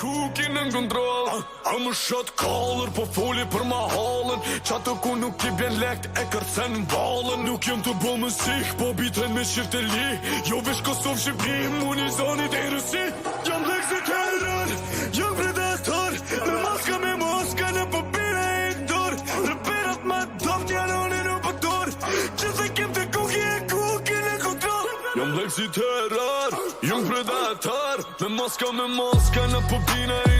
kukin në kontrol. I'm a shot caller, po foli për ma halën. Qato ku nuk I bjen lekt e kërcen balën. Nuk jëm të bo mësik, po bitën me shifte li. Jo vesh Kosovë Shqipni, muni zonit e Rusi. Jam lek si terror, jam predator. Me maska në popire e dur. Rëperat ma dopt janë unë në pëtur. Që se kem të kukin e kontrol. Jam lek si terror, jam predator. Me maska në popire e